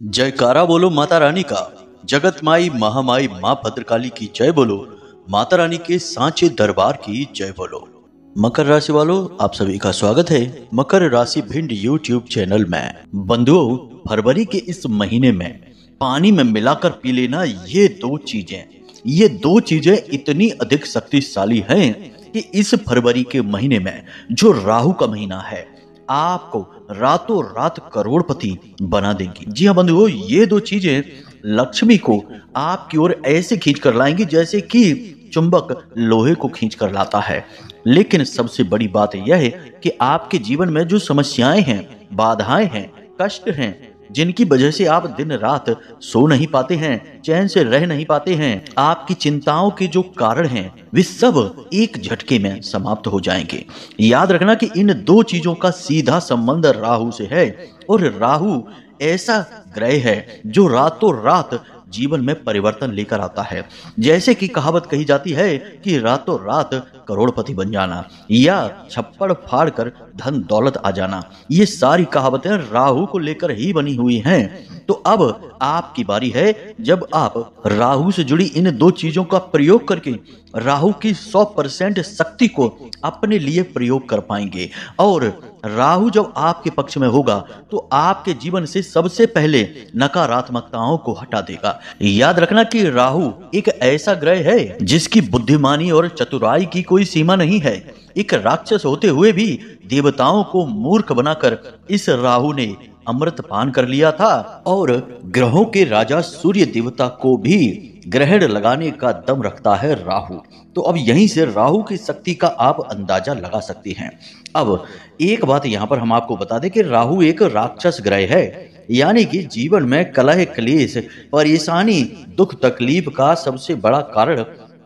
जयकारा बोलो माता रानी का। जगत माई महामाई माँ भद्रकाली की जय बोलो। माता रानी के सांचे दरबार की जय बोलो। मकर राशि वालों, आप सभी का स्वागत है मकर राशि भिंड यूट्यूब चैनल में। बंधुओं, फरवरी के इस महीने में पानी में मिलाकर पी लेना ये दो चीजें इतनी अधिक शक्तिशाली हैं कि इस फरवरी के महीने में जो राहु का महीना है आपको रातों रात करोड़पति बना देंगी। जी हाँ बंधुओं, ये दो चीजें लक्ष्मी को आपकी ओर ऐसे खींच कर लाएंगी जैसे कि चुंबक लोहे को खींच कर लाता है। लेकिन सबसे बड़ी बात यह है कि आपके जीवन में जो समस्याएं हैं, बाधाएं हैं, कष्ट हैं, जिनकी वजह से आप दिन रात सो नहीं पाते हैं, चैन से रह नहीं पाते हैं, आपकी चिंताओं के जो कारण हैं वे सब एक झटके में समाप्त हो जाएंगे। याद रखना कि इन दो चीजों का सीधा संबंध राहु से है और राहु ऐसा ग्रह है जो रातों रात जीवन में परिवर्तन लेकर आता है। जैसे कि कहावत कही जाती है कि रातों रात करोड़पति बन जाना या छप्पड़ फाड़ कर धन दौलत आ जाना, ये सारी कहावतें राहु को लेकर ही बनी हुई हैं। तो अब आपकी बारी है जब आप राहु से जुड़ी इन दो चीजों का प्रयोग करके राहु की 100% शक्ति को अपने लिए प्रयोग कर पाएंगे। और राहु जब आपके पक्ष में होगा तो आपके जीवन से सबसे पहले नकारात्मकताओं को हटा देगा। याद रखना कि राहु एक ऐसा ग्रह है जिसकी बुद्धिमानी और चतुराई की कोई सीमा नहीं है। एक राक्षस होते हुए भी देवताओं को मूर्ख बनाकर इस राहु ने अमृत पान कर लिया था और ग्रहों के राजा सूर्य देवता को भी ग्रहण लगाने का दम रखता है राहु। तो अब यहीं से राहु की शक्ति का आप अंदाजा लगा सकते हैं। अब एक बात यहाँ पर हम आपको बता दें कि राहु एक राक्षस ग्रह है, यानी कि जीवन में कलह क्लेश परेशानी दुख तकलीफ का सबसे बड़ा कारण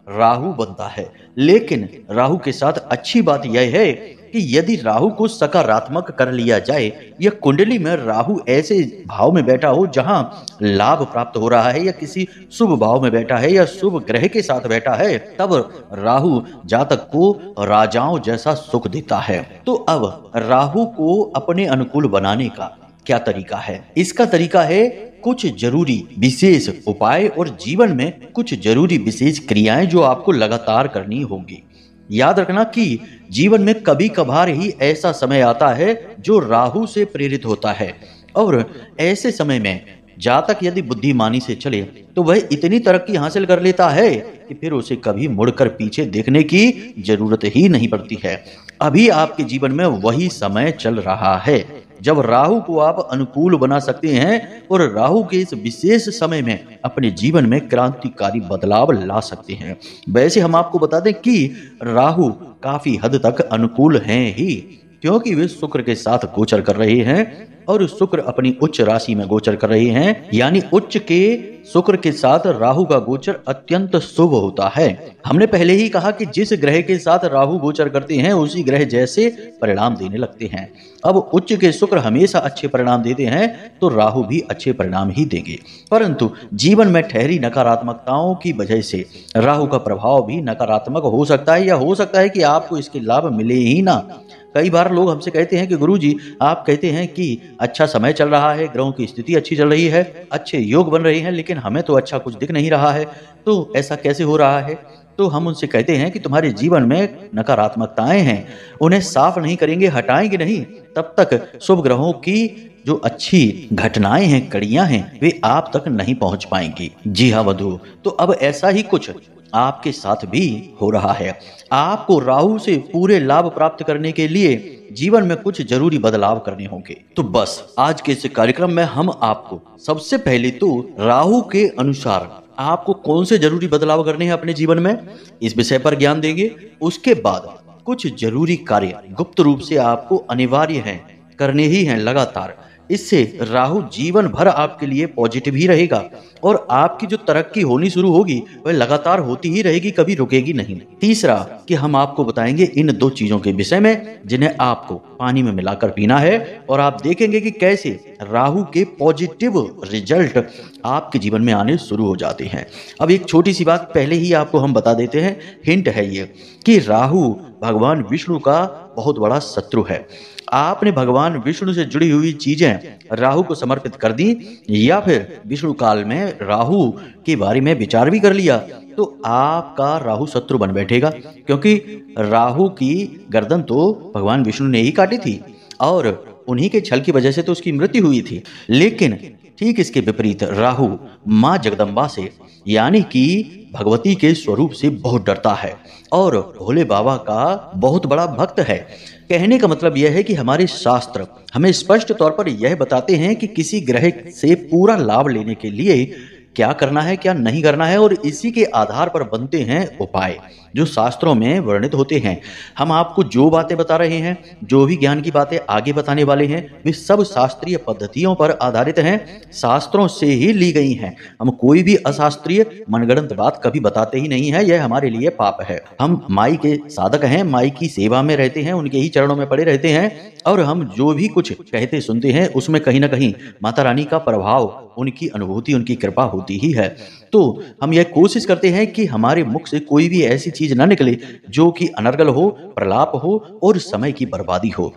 राहु बनता है। लेकिन राहु के साथ अच्छी बात यह है कि यदि राहु को सकारात्मक कर लिया जाए या कुंडली में राहु ऐसे भाव में बैठा हो जहां लाभ प्राप्त हो रहा है या किसी शुभ भाव में बैठा है या शुभ ग्रह के साथ बैठा है, तब राहु जातक को राजाओं जैसा सुख देता है। तो अब राहु को अपने अनुकूल बनाने का क्या तरीका है? इसका तरीका है कुछ जरूरी विशेष उपाय और जीवन में कुछ जरूरी विशेष क्रियाएं जो आपको लगातार करनी होंगी। याद रखना कि जीवन में कभी कभार ही ऐसा समय आता है जो राहु से प्रेरित होता है और ऐसे समय में जातक यदि बुद्धिमानी से चले तो वह इतनी तरक्की हासिल कर लेता है कि फिर उसे कभी मुड़कर पीछे देखने की जरूरत ही नहीं पड़ती है। अभी आपके जीवन में वही समय चल रहा है जब राहु को आप अनुकूल बना सकते हैं और राहु के इस विशेष समय में अपने जीवन में क्रांतिकारी बदलाव ला सकते हैं। वैसे हम आपको बता दें कि राहु काफी हद तक अनुकूल हैं ही, क्योंकि वे शुक्र के साथ गोचर कर रहे हैं और शुक्र अपनी उच्च राशि में गोचर कर रहे हैं, यानी उच्च के शुक्र के साथ राहु का गोचर अत्यंत शुभ होता है। हमने पहले ही कहा कि जिस ग्रह के साथ राहु गोचर करते हैं उसी ग्रह जैसे परिणाम देने लगते हैं। अब उच्च के शुक्र हमेशा अच्छे परिणाम देते हैं तो राहु भी अच्छे परिणाम ही देंगे, परंतु जीवन में ठहरी नकारात्मकताओं की वजह से राहु का प्रभाव भी नकारात्मक हो सकता है या हो सकता है कि आपको इसके लाभ मिले ही ना। कई बार लोग हमसे कहते हैं कि गुरुजी, आप कहते हैं कि अच्छा समय चल रहा है, ग्रहों की स्थिति अच्छी चल रही है, अच्छे योग बन रहे हैं, लेकिन हमें तो अच्छा कुछ दिख नहीं रहा है, तो ऐसा कैसे हो रहा है? तो हम उनसे कहते हैं कि तुम्हारे जीवन में नकारात्मकताएं हैं, उन्हें साफ नहीं करेंगे, हटाएंगे नहीं, तब तक शुभ ग्रहों की जो अच्छी घटनाएं हैं, कड़ियां हैं, वे आप तक नहीं पहुंच पाएंगी। जी हाँ बंधु, तो अब ऐसा ही कुछ आपके साथ भी हो रहा है। आपको राहु से पूरे लाभ प्राप्त करने के लिए जीवन में कुछ जरूरी बदलाव करने होंगे। तो बस आज के इस कार्यक्रम में हम आपको सबसे पहले तो राहु के अनुसार आपको कौन से जरूरी बदलाव करने हैं अपने जीवन में, इस विषय पर ज्ञान देंगे। उसके बाद कुछ जरूरी कार्य गुप्त रूप से आपको अनिवार्य हैं, करने ही हैं लगातार। इससे राहु जीवन भर आपके लिए पॉजिटिव ही रहेगा और आपकी जो तरक्की होनी शुरू होगी वह लगातार होती ही रहेगी, कभी रुकेगी नहीं। तीसरा कि हम आपको बताएंगे इन दो चीजों के विषय में जिन्हें आपको पानी में मिलाकर पीना है और आप देखेंगे कि कैसे राहु के पॉजिटिव रिजल्ट आपके जीवन में आने शुरू हो जाते हैं। अब एक छोटी सी बात पहले ही आपको हम बता देते हैं, हिंट है ये कि राहु भगवान विष्णु का बहुत बड़ा शत्रु है। आपने भगवान विष्णु से जुड़ी हुई चीजें राहु को समर्पित कर दी या फिर विष्णु काल में राहु के बारे में विचार भी कर लिया तो आपका राहु शत्रु बन बैठेगा, क्योंकि राहु की गर्दन तो भगवान विष्णु ने ही काटी थी और उन्हीं के छल की वजह से तो उसकी मृत्यु हुई थी। लेकिन ठीक इसके विपरीत राहु माँ जगदम्बा से यानी कि भगवती के स्वरूप से बहुत डरता है और भोले बाबा का बहुत बड़ा भक्त है। कहने का मतलब यह है कि हमारे शास्त्र हमें स्पष्ट तौर पर यह बताते हैं कि किसी ग्रह से पूरा लाभ लेने के लिए क्या करना है क्या नहीं करना है, और इसी के आधार पर बनते हैं उपाय जो शास्त्रों में वर्णित होते हैं। हम आपको जो बातें बता रहे हैं, जो भी ज्ञान की बातें आगे बताने वाले हैं, वे सब शास्त्रीय पद्धतियों पर आधारित हैं, शास्त्रों से ही ली गई हैं। हम कोई भी अशास्त्रीय मनगढ़ंत बात कभी बताते ही नहीं है, यह हमारे लिए पाप है। हम माई के साधक हैं, माई की सेवा में रहते हैं, उनके ही चरणों में पड़े रहते हैं और हम जो भी कुछ कहते सुनते हैं उसमें कहीं ना कहीं माता रानी का प्रभाव, उनकी अनुभूति, उनकी कृपा होती ही है। तो हम यह कोशिश करते हैं कि हमारे मुख से कोई भी ऐसी चीज ना निकले जो कि अनर्गल हो, प्रलाप हो और समय की बर्बादी हो।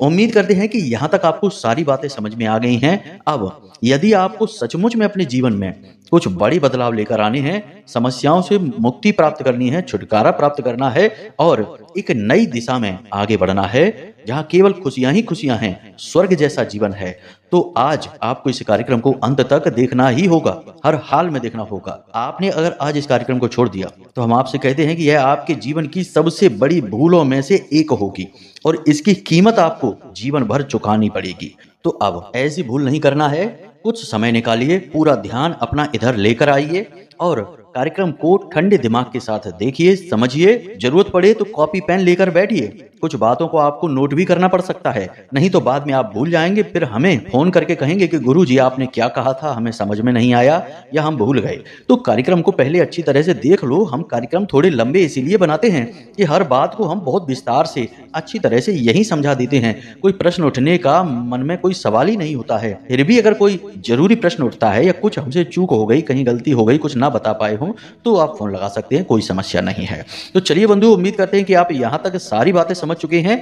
उम्मीद करते हैं कि यहाँ तक आपको सारी बातें समझ में आ गई हैं। अब यदि आपको सचमुच में अपने जीवन में कुछ बड़े बदलाव लेकर आने हैं, समस्याओं से मुक्ति प्राप्त करनी है, छुटकारा प्राप्त करना है और एक नई दिशा में आगे बढ़ना है जहाँ केवल खुशियां ही खुशियां हैं, स्वर्ग जैसा जीवन है, तो आज आपको इस कार्यक्रम को अंत तक देखना ही होगा, हर हाल में देखना होगा। आपने अगर आज इस कार्यक्रम को छोड़ दिया तो हम आपसे कहते हैं कि यह आपके जीवन की सबसे बड़ी भूलों में से एक होगी और इसकी कीमत आपको जीवन भर चुकानी पड़ेगी। तो अब ऐसी भूल नहीं करना है, कुछ समय निकालिए, पूरा ध्यान अपना इधर लेकर आइए और कार्यक्रम को ठंडे दिमाग के साथ देखिए, समझिए, जरूरत पड़े तो कॉपी पेन लेकर बैठिए। कुछ बातों को आपको नोट भी करना पड़ सकता है, नहीं तो बाद में आप भूल जाएंगे, फिर हमें फोन करके कहेंगे कि गुरुजी आपने क्या कहा था, हमें समझ में नहीं आया या हम भूल गए। तो कार्यक्रम को पहले अच्छी तरह से देख लो। हम कार्यक्रम थोड़े लंबे इसीलिए बनाते हैं कि हर बात को हम बहुत विस्तार से अच्छी तरह से यही समझा देते हैं। कोई प्रश्न उठने का मन में कोई सवाल ही नहीं होता है, फिर भी अगर कोई जरूरी प्रश्न उठता है या कुछ हमसे चूक हो गई, कहीं गलती हो गई, कुछ ना बता पाए हो, तो आप फोन लगा सकते हैं, कोई समस्या नहीं है। तो चलिए बंधु, उम्मीद करते हैं कि आप यहाँ तक सारी बातें समझ चुके हैं।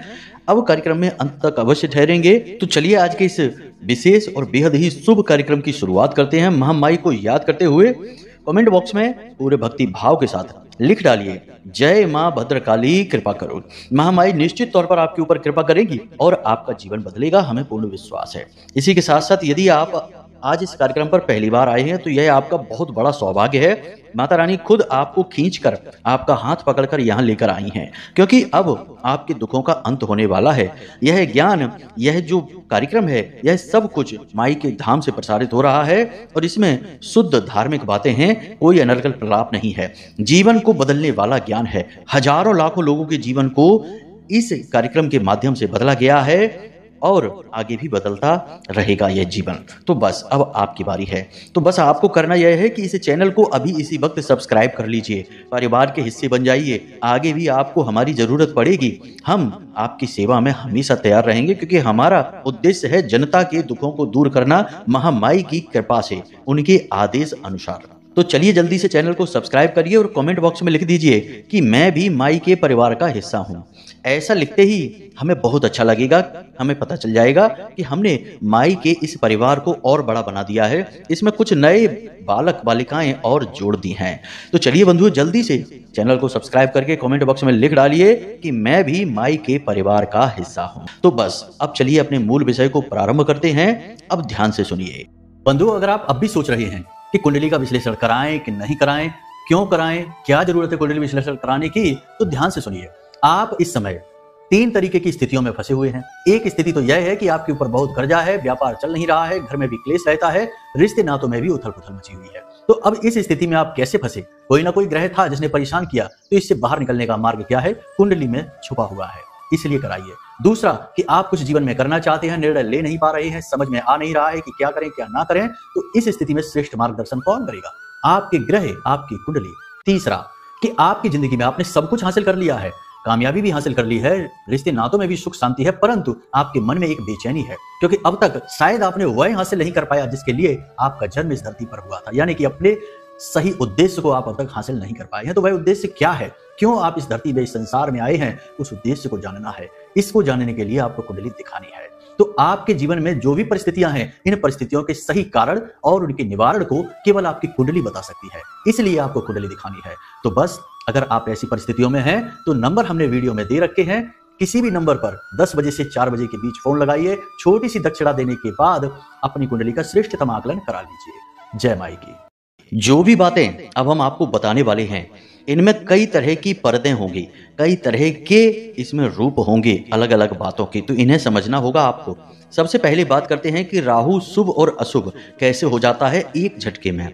अब कार्यक्रम में अंत तक अवश्य ठहरेंगे। तो चलिए आज के इस विशेष और बेहद ही शुभ कार्यक्रम की शुरुआत करते हैं। महामाई को याद करते हुए कमेंट बॉक्स में पूरे भक्ति भाव के साथ लिख डालिए, जय मां भद्रकाली कृपा करो। महामाई निश्चित तौर पर आपके ऊपर कृपा करेगी और आपका जीवन बदलेगा, हमें पूर्ण विश्वास है। इसी के साथ साथ यदि आप आज इस कार्यक्रम पर पहली बार आए हैं तो यह आपका बहुत बड़ा सौभाग्य है। माता रानी खुद आपको खींचकर, आपका हाथ पकड़कर यहाँ लेकर आई हैं, क्योंकि अब आपके दुखों का अंत होने वाला है। यह ज्ञान, यह जो कार्यक्रम है, यह सब कुछ माई के धाम से प्रसारित हो रहा है और इसमें शुद्ध धार्मिक बातें हैं, कोई अनर्गल प्रलाप नहीं है। जीवन को बदलने वाला ज्ञान है। हजारों लाखों लोगों के जीवन को इस कार्यक्रम के माध्यम से बदला गया है और आगे भी बदलता रहेगा यह जीवन। तो बस अब आपकी बारी है। तो बस आपको करना यह है कि इस चैनल को अभी इसी वक्त सब्सक्राइब कर लीजिए, परिवार के हिस्से बन जाइए। आगे भी आपको हमारी जरूरत पड़ेगी, हम आपकी सेवा में हमेशा तैयार रहेंगे, क्योंकि हमारा उद्देश्य है जनता के दुखों को दूर करना महामाई की कृपा से, उनके आदेश अनुसार। तो चलिए जल्दी से चैनल को सब्सक्राइब करिए और कमेंट बॉक्स में लिख दीजिए कि मैं भी माई के परिवार का हिस्सा हूँ। ऐसा लिखते ही हमें बहुत अच्छा लगेगा, हमें पता चल जाएगा कि हमने माई के इस परिवार को और बड़ा बना दिया है, इसमें कुछ नए बालक बालिकाएं और जोड़ दी हैं। तो चलिए बंधुओं, जल्दी से चैनल को सब्सक्राइब करके कमेंट बॉक्स में लिख डालिए कि मैं भी माई के परिवार का हिस्सा हूँ। तो बस अब चलिए अपने मूल विषय को प्रारंभ करते हैं। अब ध्यान से सुनिए बंधुओं, अगर आप अब भी सोच रहे हैं कि कुंडली का विश्लेषण कराएं कि नहीं कराएं, क्यों कराएं, क्या जरूरत है कुंडली विश्लेषण कराने की, तो ध्यान से सुनिए। आप इस समय 3 तरीके की स्थितियों में फंसे हुए हैं। एक स्थिति तो यह है कि आपके ऊपर बहुत कर्जा है, व्यापार चल नहीं रहा है, घर में भी क्लेश रहता है, रिश्ते नातों में भी उथल पुथल मची हुई है। तो अब इस स्थिति में आप कैसे फंसे? कोई ना कोई ग्रह था जिसने परेशान किया, तो इससे बाहर निकलने का मार्ग क्या है? कुंडली में छुपा हुआ है, इसलिए कराइए। दूसरा कि आप कुछ जीवन में करना चाहते हैं, निर्णय ले नहीं पा रहे हैं, समझ में आ नहीं रहा है कि क्या करें क्या ना करें, तो इस स्थिति में श्रेष्ठ मार्गदर्शन कौन करेगा? आपके ग्रह, आपकी कुंडली। तीसरा कि आपकी जिंदगी में आपने सब कुछ हासिल कर लिया है, कामयाबी भी हासिल कर ली है, रिश्ते नातों में भी सुख शांति है, परंतु आपके मन में एक बेचैनी है, क्योंकि अब तक शायद आपने वह हासिल नहीं कर पाया जिसके लिए आपका जन्म इस धरती पर हुआ था, यानी कि अपने सही उद्देश्य को आप अब तक हासिल नहीं कर पाए हैं। तो वह उद्देश्य क्या है? क्यों आप इस धरती में, इस संसार में आए हैं? उस उद्देश्य को जानना है। इसको जानने के लिए आपको कुंडली दिखानी है। तो आपके जीवन में जो भी परिस्थितियां हैं, इन परिस्थितियों के सही कारण और उनके निवारण को केवल आपकी कुंडली बता सकती है, इसलिए आपको कुंडली दिखानी है। तो बस अगर आप ऐसी परिस्थितियों में हैं तो नंबर हमने वीडियो में दे रखे हैं, किसी भी नंबर पर 10 बजे से 4 बजे के बीच फोन लगाइए, छोटी सी दक्षिणा देने के बाद अपनी कुंडली का श्रेष्ठतम आकलन करा लीजिए। जय माई की। जो भी बातें अब हम आपको बताने वाले हैं, इनमें कई तरह की परतें होंगी, कई तरह के इसमें रूप होंगे अलग अलग बातों के, तो इन्हें समझना होगा आपको। सबसे पहले बात करते हैं कि राहु शुभ और अशुभ कैसे हो जाता है एक झटके में।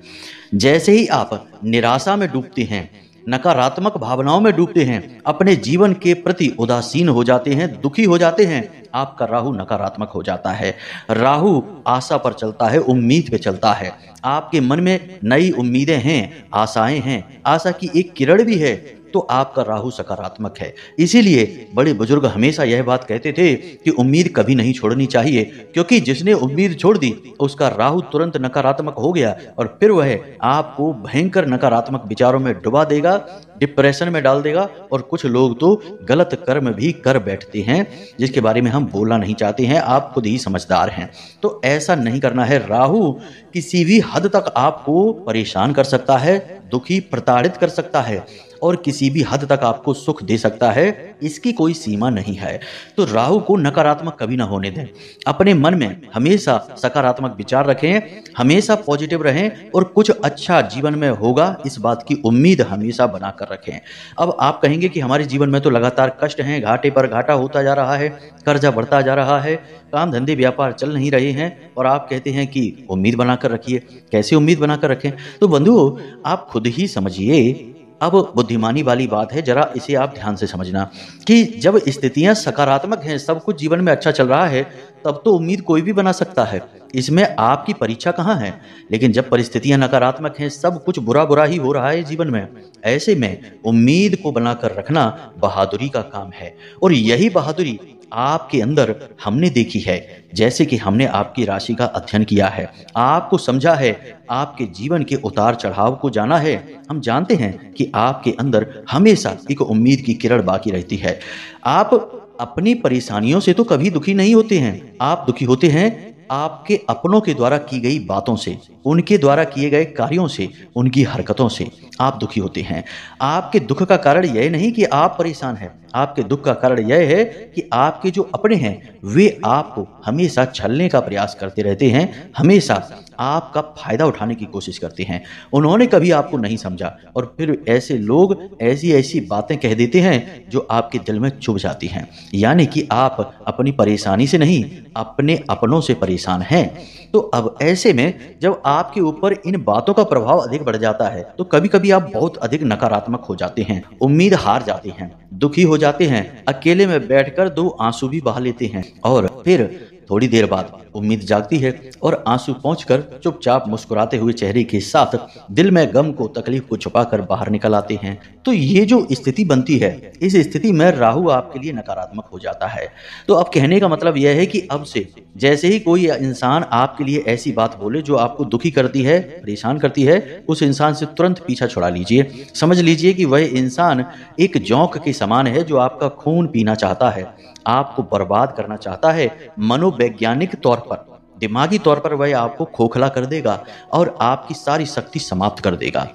जैसे ही आप निराशा में डूबते हैं, नकारात्मक भावनाओं में डूबते हैं, अपने जीवन के प्रति उदासीन हो जाते हैं, दुखी हो जाते हैं, आपका राहु नकारात्मक हो जाता है। राहु आशा पर चलता है, उम्मीद पे चलता है। आपके मन में नई उम्मीदें हैं, आशाएं हैं, आशा की एक किरण भी है, तो आपका राहु सकारात्मक है। इसीलिए बड़े बुजुर्ग हमेशा यह बात कहते थे कि उम्मीद कभी नहीं छोड़नी चाहिए, क्योंकि जिसने उम्मीद छोड़ दी उसका राहु तुरंत नकारात्मक हो गया और फिर वह आपको भयंकर नकारात्मक विचारों में डुबा देगा, डिप्रेशन में डाल देगा। और कुछ लोग तो गलत कर्म भी कर बैठते हैं, जिसके बारे में हम बोलना नहीं चाहते हैं, आप खुद ही समझदार हैं। तो ऐसा नहीं करना है। राहु किसी भी हद तक आपको परेशान कर सकता है, दुखी, प्रताड़ित कर सकता है और किसी भी हद तक आपको सुख दे सकता है, इसकी कोई सीमा नहीं है। तो राहु को नकारात्मक कभी ना होने दें। अपने मन में हमेशा सकारात्मक विचार रखें, हमेशा पॉजिटिव रहें और कुछ अच्छा जीवन में होगा, इस बात की उम्मीद हमेशा बनाकर रखें। अब आप कहेंगे कि हमारे जीवन में तो लगातार कष्ट हैं, घाटे पर घाटा होता जा रहा है, कर्जा बढ़ता जा रहा है, काम धंधे व्यापार चल नहीं रहे हैं, और आप कहते हैं कि उम्मीद बनाकर रखिए। कैसे उम्मीद बनाकर रखें? तो बंधुओं, आप खुद ही समझिए। अब बुद्धिमानी वाली बात है, जरा इसे आप ध्यान से समझना कि जब स्थितियां सकारात्मक हैं, सब कुछ जीवन में अच्छा चल रहा है, तब तो उम्मीद कोई भी बना सकता है, इसमें आपकी परीक्षा कहाँ है। लेकिन जब परिस्थितियां नकारात्मक हैं, सब कुछ बुरा बुरा ही हो रहा है जीवन में, ऐसे में उम्मीद को बनाकर रखना बहादुरी का काम है। और यही बहादुरी आपके अंदर हमने देखी है। जैसे कि हमने आपकी राशि का अध्ययन किया है, आपको समझा है, आपके जीवन के उतार चढ़ाव को जाना है। हम जानते हैं कि आपके अंदर हमेशा एक उम्मीद की किरण बाकी रहती है। आप अपनी परेशानियों से तो कभी दुखी नहीं होते हैं, आप दुखी होते हैं आपके अपनों के द्वारा की गई बातों से, उनके द्वारा किए गए कार्यों से, उनकी हरकतों से आप दुखी होते हैं। आपके दुख का कारण यह नहीं कि आप परेशान हैं, आपके दुख का कारण यह है कि आपके जो अपने हैं वे आपको हमेशा छलने का प्रयास करते रहते हैं, हमेशा आपका फायदा उठाने की कोशिश करते हैं। उन्होंने कभी आपको नहीं समझा और फिर ऐसे लोग ऐसी ऐसी बातें कह देते हैं जो आपके दिल में चुभ जाती हैं। यानी कि आप अपनी परेशानी से नहीं, अपने अपनों से परेशान हैं। तो अब ऐसे में जब आपके ऊपर इन बातों का प्रभाव अधिक बढ़ जाता है, तो कभी कभी आप बहुत अधिक नकारात्मक हो जाते हैं, उम्मीद हार जाते हैं, दुखी हो जाते हैं, अकेले में बैठकर 2 आंसू भी बहा लेते हैं और फिर थोड़ी देर बाद उम्मीद जागती है और आंसू पहुंचकर चुपचाप मुस्कुराते हुए चेहरे के साथ दिल में गम को, तकलीफ को छुपाकर बाहर निकल आते हैं। तो ये जो स्थिति बनती है, इस स्थिति में राहु आपके लिए नकारात्मक हो जाता है। तो अब कहने का मतलब यह है कि अब से जैसे ही कोई इंसान आपके लिए ऐसी बात बोले जो आपको दुखी करती है, परेशान करती है, उस इंसान से तुरंत पीछा छुड़ा लीजिए। समझ लीजिए कि वह इंसान एक जोंक के समान है जो आपका खून पीना चाहता है, आपको बर्बाद करना चाहता है। मनोवैज्ञानिक तौर पर, दिमागी तौर पर वह आपको खोखला कर देगा और आपकी सारी शक्ति समाप्त कर देगा।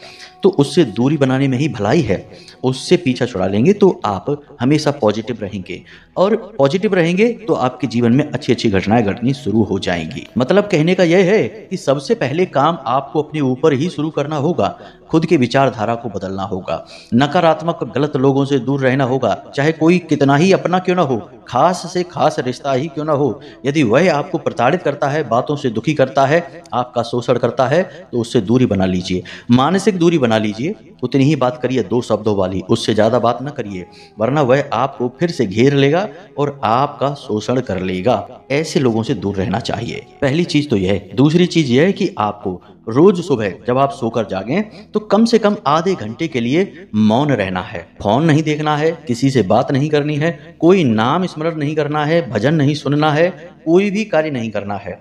तो उससे दूरी बनाने में ही भलाई है। उससे पीछा छुड़ा लेंगे तो आप हमेशा पॉजिटिव रहेंगे और पॉजिटिव रहेंगे तो आपके जीवन में अच्छी अच्छी घटनाएं घटनी शुरू हो जाएंगी। मतलब कहने का यह है कि सबसे पहले काम आपको अपने ऊपर ही शुरू करना होगा, खुद की विचारधारा को बदलना होगा, नकारात्मक गलत लोगों से दूर रहना होगा, चाहे कोई कितना ही अपना क्यों ना हो, खास से खास रिश्ता ही क्यों ना हो। यदि वह आपको प्रताड़ित करता है, बातों से दुखी करता है, आपका शोषण करता है, तो उससे दूरी बना लीजिए, मानसिक दूरी बना लीजिए। उतनी ही बात करिए 2 शब्दों वाली, उससे ज्यादा बात ना करिए, वरना वह आपको फिर से घेर लेगा और आपका शोषण कर लेगा। ऐसे लोगों से दूर रहना चाहिए, पहली चीज तो यह है। दूसरी चीज यह है कि आपको रोज सुबह जब आप सोकर जागें तो कम से कम आधे घंटे के लिए मौन रहना है। फोन नहीं देखना है, किसी से बात नहीं करनी है, कोई नाम स्मरण नहीं करना है, भजन नहीं सुनना है, कोई भी कार्य नहीं करना है।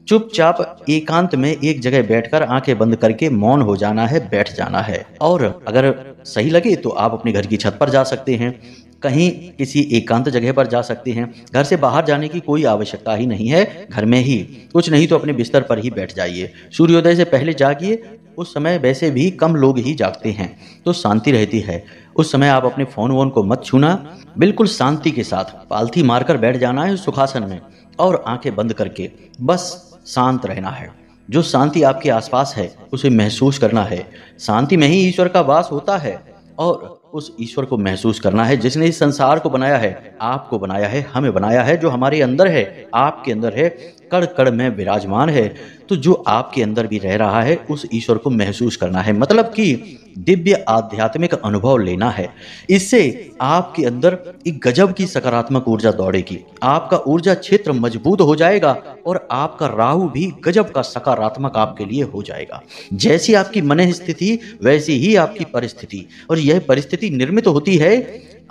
चुपचाप एकांत में एक जगह बैठकर आंखें बंद करके मौन हो जाना है, बैठ जाना है। और अगर सही लगे तो आप अपने घर की छत पर जा सकते हैं, कहीं किसी एकांत जगह पर जा सकते हैं। घर से बाहर जाने की कोई आवश्यकता ही नहीं है, घर में ही कुछ नहीं तो अपने बिस्तर पर ही बैठ जाइए। सूर्योदय से पहले जागिए, उस समय वैसे भी कम लोग ही जागते हैं तो शांति रहती है। उस समय आप अपने फोन वोन को मत छूना, बिल्कुल शांति के साथ पालथी मारकर बैठ जाना है सुखासन में और आंखें बंद करके बस शांत रहना है। जो शांति आपके आसपास है उसे महसूस करना है। शांति में ही ईश्वर का वास होता है और उस ईश्वर को महसूस करना है जिसने इस संसार को बनाया है, आपको बनाया है, हमें बनाया है, जो हमारे अंदर है, आपके अंदर है, कण कण में विराजमान है। तो जो आपके अंदर भी रह रहा है उस ईश्वर को महसूस करना है, मतलब कि दिव्य आध्यात्मिक अनुभव लेना है। इससे आपके अंदर एक गजब की सकारात्मक ऊर्जा दौड़ेगी, आपका ऊर्जा क्षेत्र मजबूत हो जाएगा और आपका राहु भी गजब का सकारात्मक आपके लिए हो जाएगा। जैसी आपकी मन स्थिति वैसी ही आपकी परिस्थिति, और यह परिस्थिति निर्मित होती है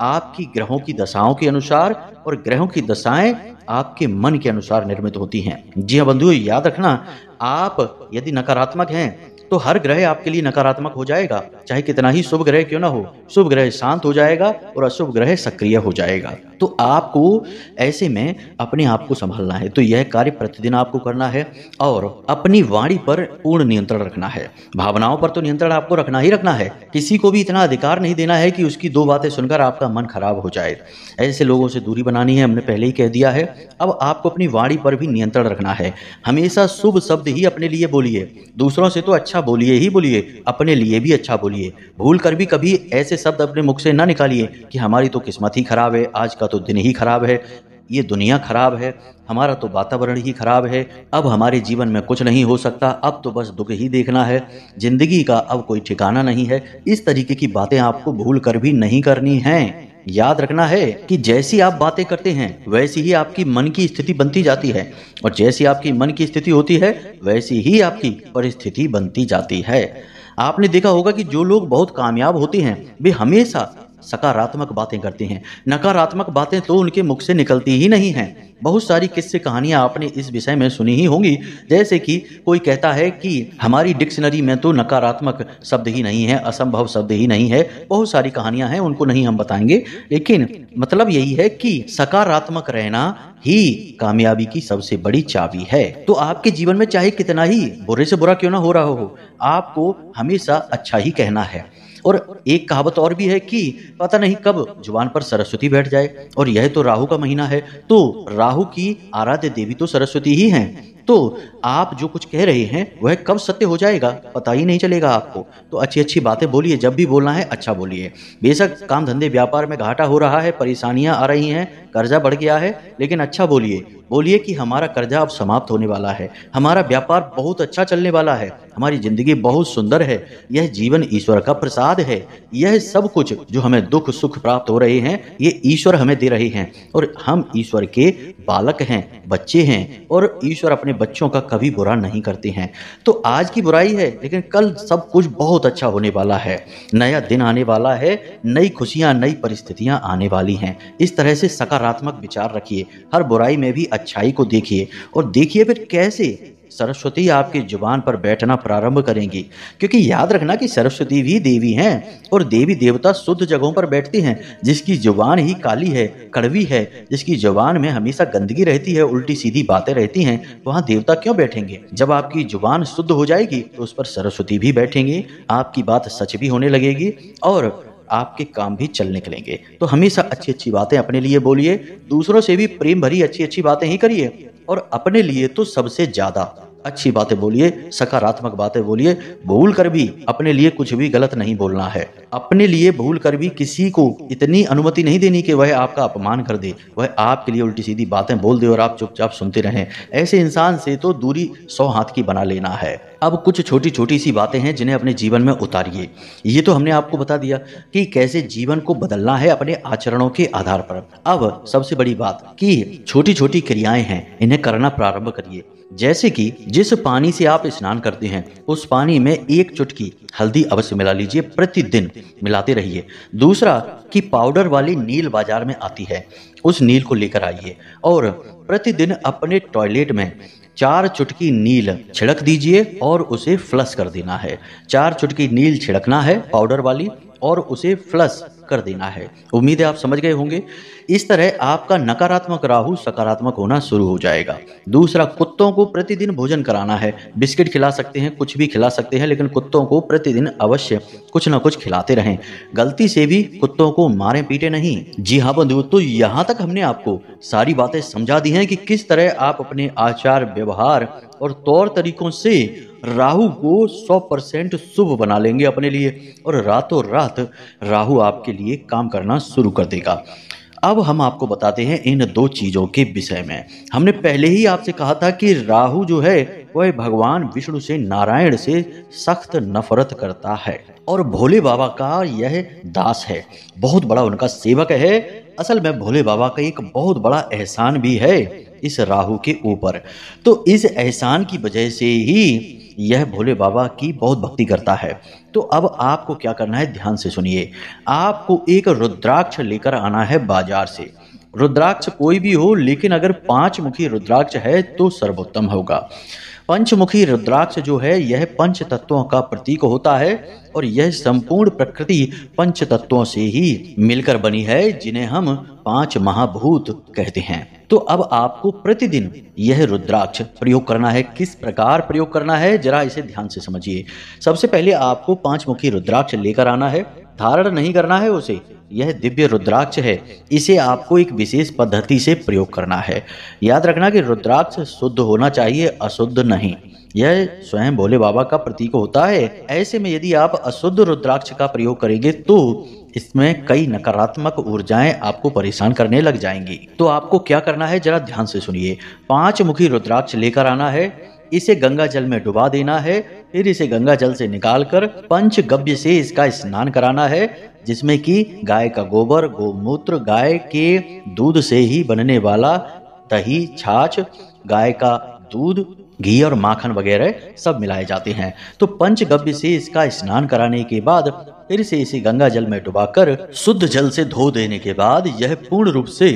आपकी ग्रहों की दशाओं के अनुसार, और ग्रहों की दशाएं आपके मन के अनुसार निर्मित होती हैं। जी हाँ बंधुओं, याद रखना, आप यदि नकारात्मक हैं तो हर ग्रह आपके लिए नकारात्मक हो जाएगा, चाहे कितना ही शुभ ग्रह क्यों ना हो। शुभ ग्रह शांत हो जाएगा और अशुभ ग्रह सक्रिय हो जाएगा। तो आपको ऐसे में अपने आप को संभालना है। तो यह कार्य प्रतिदिन आपको करना है और अपनी वाणी पर पूर्ण नियंत्रण रखना है। भावनाओं पर तो नियंत्रण आपको रखना ही रखना है। किसी को भी इतना अधिकार नहीं देना है कि उसकी दो बातें सुनकर आपका मन खराब हो जाए। ऐसे लोगों से दूरी बनानी है, हमने पहले ही कह दिया है। अब आपको अपनी वाणी पर भी नियंत्रण रखना है। हमेशा शुभ शब्द ही अपने लिए बोलिए, दूसरों से तो अच्छा बोलिए ही बोलिए, अपने लिए भी अच्छा बोलिए। भूल कर भी कभी ऐसे शब्द अपने मुख से ना निकालिए कि हमारी तो किस्मत ही खराब है, आज का तो दिन ही खराब है, ये दुनिया खराब है, हमारा तो वातावरण ही खराब है, अब हमारे जीवन में कुछ नहीं हो सकता, अब तो बस दुख ही देखना है, जिंदगी का अब कोई ठिकाना नहीं है। इस तरीके की बातें आपको भूल कर भी नहीं करनी हैं। याद रखना है कि जैसी आप बातें करते हैं वैसी ही आपकी मन की स्थिति बनती जाती है, और जैसी आपकी मन की स्थिति होती है वैसी ही आपकी परिस्थिति बनती जाती है। आपने देखा होगा कि जो लोग बहुत कामयाब होते हैं वे हमेशा सकारात्मक बातें करते हैं, नकारात्मक बातें तो उनके मुख से निकलती ही नहीं हैं। बहुत सारी किस्से कहानियां आपने इस विषय में सुनी ही होंगी, जैसे कि कोई कहता है कि हमारी डिक्शनरी में तो नकारात्मक शब्द ही नहीं है, असंभव शब्द ही नहीं है। बहुत सारी कहानियां हैं, उनको नहीं हम बताएंगे, लेकिन मतलब यही है कि सकारात्मक रहना ही कामयाबी की सबसे बड़ी चाबी है। तो आपके जीवन में चाहे कितना ही बुरे से बुरा क्यों ना हो रहा हो, आपको हमेशा अच्छा ही कहना है। और एक कहावत और भी है कि पता नहीं कब जुबान पर सरस्वती बैठ जाए, और यह तो राहु का महीना है, तो राहु की आराध्य देवी तो सरस्वती ही हैं। तो आप जो कुछ कह रहे हैं वह कब सत्य हो जाएगा पता ही नहीं चलेगा आपको। तो अच्छी अच्छी बातें बोलिए, जब भी बोलना है अच्छा बोलिए। बेशक काम धंधे व्यापार में घाटा हो रहा है, परेशानियां आ रही हैं, कर्जा बढ़ गया है, लेकिन अच्छा बोलिए। बोलिए कि हमारा कर्जा अब समाप्त होने वाला है, हमारा व्यापार बहुत अच्छा चलने वाला है, हमारी जिंदगी बहुत सुंदर है, यह जीवन ईश्वर का प्रसाद है, यह सब कुछ जो हमें दुख सुख प्राप्त हो रहे हैं ये ईश्वर हमें दे रहे हैं, और हम ईश्वर के बालक हैं, बच्चे हैं, और ईश्वर अपने बच्चों का कभी बुरा नहीं करते हैं। तो आज की बुराई है लेकिन कल सब कुछ बहुत अच्छा होने वाला है, नया दिन आने वाला है, नई खुशियां नई परिस्थितियां आने वाली हैं। इस तरह से सकारात्मक विचार रखिए, हर बुराई में भी अच्छाई को देखिए, और देखिए फिर कैसे सरस्वती आपकी जुबान पर बैठना प्रारंभ करेंगी। क्योंकि याद रखना कि सरस्वती भी देवी हैं, और देवी देवता शुद्ध जगहों पर बैठती हैं। जिसकी जुबान ही काली है, कड़वी है, जिसकी जुबान में हमेशा गंदगी रहती है, उल्टी सीधी बातें रहती हैं, वहां देवता क्यों बैठेंगे। जब आपकी जुबान शुद्ध हो जाएगी तो उस पर सरस्वती भी बैठेंगी, आपकी बात सच भी होने लगेगी और आपके काम भी चल निकलेंगे। तो हमेशा अच्छी अच्छी बातें अपने लिए बोलिए, दूसरों से भी प्रेम भरी अच्छी अच्छी बातें ही करिए, और अपने लिए तो सबसे ज्यादा अच्छी बातें बोलिए, सकारात्मक बातें बोलिए। भूल कर भी अपने लिए कुछ भी गलत नहीं बोलना है। अपने लिए भूल कर भी किसी को इतनी अनुमति नहीं देनी कि वह आपका अपमान कर दे, वह आपके लिए उल्टी सीधी बातें बोल दे और आप चुपचाप सुनते रहें। ऐसे इंसान से तो दूरी 100 हाथ की बना लेना है। अब कुछ छोटी छोटी सी बातें हैं जिन्हें अपने जीवन में उतारिए। ये तो हमने आपको बता दिया कि कैसे जीवन को बदलना है अपने आचरणों के आधार पर। अब सबसे बड़ी बात कि छोटी छोटी क्रियाएं हैं, इन्हें करना प्रारंभ करिए। जैसे कि जिस पानी से आप स्नान करते हैं उस पानी में 1 चुटकी हल्दी अवश्य मिला लीजिए, प्रतिदिन मिलाते रहिए। दूसरा कि पाउडर वाली नील बाजार में आती है, उस नील को लेकर आइए और प्रतिदिन अपने टॉयलेट में 4 चुटकी नील छिड़क दीजिए और उसे फ्लश कर देना है। 4 चुटकी नील छिड़कना है पाउडर वाली और उसे फ्लश कर देना है। उम्मीद है आप समझ गए होंगे। इस तरह आपका नकारात्मक राहु सकारात्मक होना शुरू हो जाएगा। दूसरा, कुत्तों को प्रतिदिन भोजन कराना है। बिस्किट खिला सकते हैं, कुछ भी खिला सकते हैं, लेकिन कुत्तों को प्रतिदिन अवश्य कुछ ना कुछ खिलाते रहें। गलती से भी कुत्तों को मारे पीटे नहीं। जी हाँ बंधुओं, तो यहाँ तक हमने आपको सारी बातें समझा दी हैं कि किस तरह आप अपने आचार व्यवहार और तौर तरीकों से राहु को 100% शुभ बना लेंगे अपने लिए, और रातों रात राहु आपके लिए काम करना शुरू कर देगा। अब हम आपको बताते हैं इन दो चीजों के विषय में। हमने पहले ही आपसे कहा था कि राहु जो है वह भगवान विष्णु से, नारायण से सख्त नफरत करता है और भोले बाबा का यह दास है, बहुत बड़ा उनका सेवक है। असल में भोले बाबा का एक बहुत बड़ा एहसान भी है इस राहु के ऊपर। तो इस एहसान की वजह से ही यह भोले बाबा की बहुत भक्ति करता है। तो अब आपको क्या करना है, ध्यान से सुनिए। आपको एक रुद्राक्ष लेकर आना है बाजार से। रुद्राक्ष कोई भी हो, लेकिन अगर 5 मुखी रुद्राक्ष है तो सर्वोत्तम होगा। पंचमुखी रुद्राक्ष जो है यह पंच तत्वों का प्रतीक होता है, और यह संपूर्ण प्रकृति पंच तत्वों से ही मिलकर बनी है, जिन्हें हम 5 महाभूत कहते हैं। तो अब आपको प्रतिदिन यह रुद्राक्ष प्रयोग करना है। किस प्रकार प्रयोग करना है, जरा इसे ध्यान से समझिए। सबसे पहले आपको 5 मुखी रुद्राक्ष लेकर आना है। धारण नहीं करना है उसे, यह दिव्य रुद्राक्ष है। इसे आपको एक विशेष पद्धति से प्रयोग करना है। याद रखना कि रुद्राक्ष शुद्ध होना चाहिए, अशुद्ध नहीं। यह स्वयं भोले बाबा का प्रतीक होता है। ऐसे में यदि आप अशुद्ध रुद्राक्ष का प्रयोग करेंगे तो इसमें कई नकारात्मक ऊर्जाएं आपको परेशान करने लग जाएंगी। तो आपको क्या करना है, जरा ध्यान से सुनिए। 5 मुखी रुद्राक्ष लेकर आना है, इसे गंगा जल में डुबा देना है, फिर इसे गंगा जल से निकालकर पंचगव्य से इसका स्नान कराना है, जिसमें कि गाय का गोबर, गोमूत्र, गाय के दूध से ही बनने वाला दही, छाछ, गाय का दूध, घी और माखन वगैरह सब मिलाए जाते हैं। तो पंचगव्य से इसका स्नान कराने के बाद फिर से इसे गंगा जल में डुबाकर शुद्ध जल से धो देने के बाद यह पूर्ण रूप से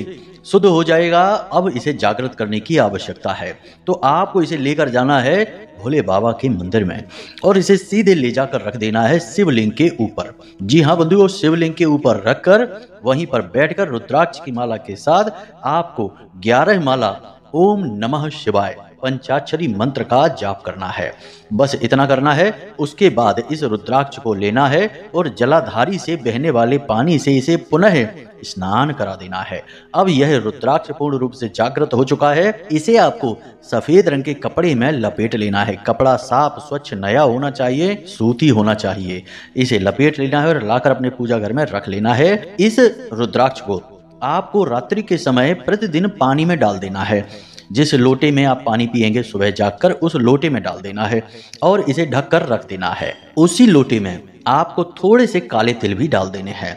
शुद्ध हो जाएगा। अब इसे जागृत करने की आवश्यकता है। तो आपको इसे लेकर जाना है भोले बाबा के मंदिर में, और इसे सीधे ले जाकर रख देना है शिवलिंग के ऊपर। जी हाँ बंधुओं, शिवलिंग के ऊपर रखकर वहीं पर बैठकर रुद्राक्ष की माला के साथ आपको 11 माला ओम नमः शिवाय पंचाक्षरी मंत्र का जाप करना है। बस इतना करना है। उसके बाद इस रुद्राक्ष को लेना है और जलाधारी से बहने वाले पानी से इसे पुनः स्नान करा देना है। अब यह रुद्राक्ष पूर्ण रूप से जागृत हो चुका है। इसे आपको सफेद रंग के कपड़े में लपेट लेना है। कपड़ा साफ, स्वच्छ, नया होना चाहिए, सूती होना चाहिए। इसे लपेट लेना है और लाकर अपने पूजा घर में रख लेना है। इस रुद्राक्ष को आपको रात्रि के समय प्रतिदिन पानी में डाल देना है। जिस लोटे में आप पानी पिएंगे सुबह जागकर, उस लोटे में डाल देना है और इसे ढककर रख देना है। उसी लोटे में आपको थोड़े से काले तिल भी डाल देने हैं।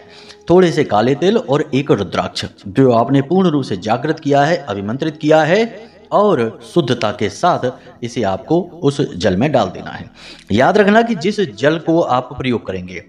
थोड़े से काले तिल और एक रुद्राक्ष जो आपने पूर्ण रूप से जागृत किया है, अभिमंत्रित किया है, और शुद्धता के साथ इसे आपको उस जल में डाल देना है। याद रखना कि जिस जल को आप प्रयोग करेंगे,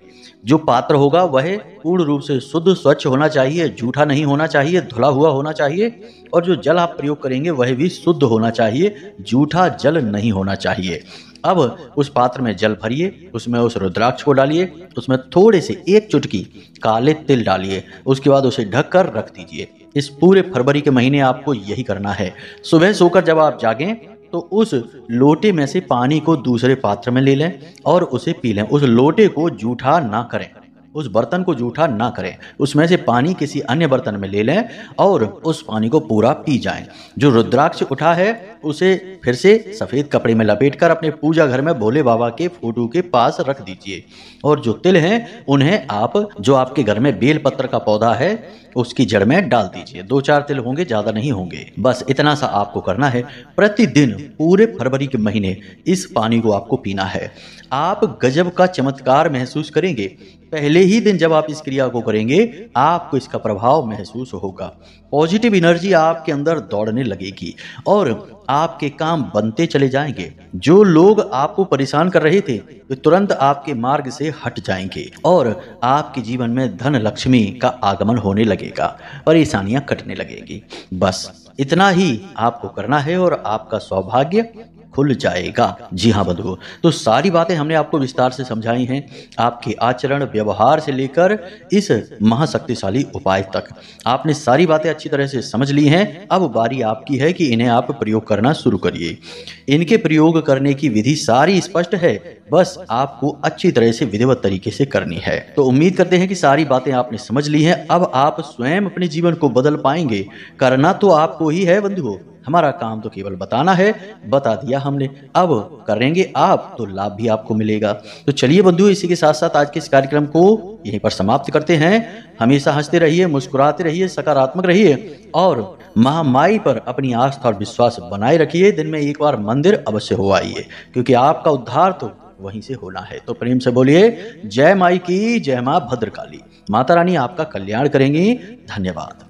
जो पात्र होगा वह पूर्ण रूप से शुद्ध, स्वच्छ होना चाहिए, जूठा नहीं होना चाहिए, धुला हुआ होना चाहिए, और जो जल आप प्रयोग करेंगे वह भी शुद्ध होना चाहिए, जूठा जल नहीं होना चाहिए। अब उस पात्र में जल भरिए, उसमें उस रुद्राक्ष को डालिए, उसमें थोड़े से 1 चुटकी काले तिल डालिए, उसके बाद उसे ढककर रख दीजिए। इस पूरे फरवरी के महीने आपको यही करना है। सुबह सोकर जब आप जागें तो उस लोटे में से पानी को दूसरे पात्र में ले लें और उसे पी लें। उस लोटे को जूठा ना करें, उस बर्तन को जूठा ना करें। उसमें से पानी किसी अन्य बर्तन में ले लें और उस पानी को पूरा पी जाएं। जो रुद्राक्ष उठा है उसे फिर से सफेद कपड़े में लपेटकर अपने पूजा घर में भोले बाबा के फोटो के पास रख दीजिए। और जो तिल हैं उन्हें आप, जो आपके घर में बेल पत्र का पौधा है, उसकी जड़ में डाल दीजिए। 2-4 तिल होंगे, ज्यादा नहीं होंगे। बस इतना सा आपको करना है। प्रतिदिन पूरे फरवरी के महीने इस पानी को आपको पीना है। आप गजब का चमत्कार महसूस करेंगे। पहले ही दिन जब आप इस क्रिया को करेंगे आपको इसका प्रभाव महसूस होगा। पॉजिटिव एनर्जी आपके अंदर दौड़ने लगेगी और आपके काम बनते चले जाएंगे। जो लोग आपको परेशान कर रहे थे वे तुरंत आपके मार्ग से हट जाएंगे और आपके जीवन में धन लक्ष्मी का आगमन होने लगेगा, परेशानियां कटने लगेगी। बस इतना ही आपको करना है और आपका सौभाग्य खुल जाएगा। जी हाँ बंधुओं, तो सारी बातें हमने आपको विस्तार से समझाई हैं, आपके आचरण व्यवहार से लेकर इस महाशक्तिशाली उपाय तक आपने सारी बातें अच्छी तरह से समझ ली हैं। अब बारी आपकी है कि इन्हें आप प्रयोग करना शुरू करिए। इनके प्रयोग करने की विधि सारी स्पष्ट है, बस आपको अच्छी तरह से विधिवत तरीके से करनी है। तो उम्मीद करते हैं कि सारी बातें आपने समझ ली हैं। अब आप स्वयं अपने जीवन को बदल पाएंगे। करना तो आपको ही है बंधुओं, हमारा काम तो केवल बताना है। बता दिया हमने, अब करेंगे आप तो लाभ भी आपको मिलेगा। तो चलिए बंधुओं, इसी के साथ साथ आज के इस कार्यक्रम को यहीं पर समाप्त करते हैं। हमेशा हंसते रहिए, मुस्कुराते रहिए, सकारात्मक रहिए और महामाई पर अपनी आस्था और विश्वास बनाए रखिए। दिन में एक बार मंदिर अवश्य हो आइए, क्योंकि आपका उद्धार तो वहीं से होना है। तो प्रेम से बोलिए जय माई की, जय मां भद्रकाली। माता रानी आपका कल्याण करेंगी। धन्यवाद।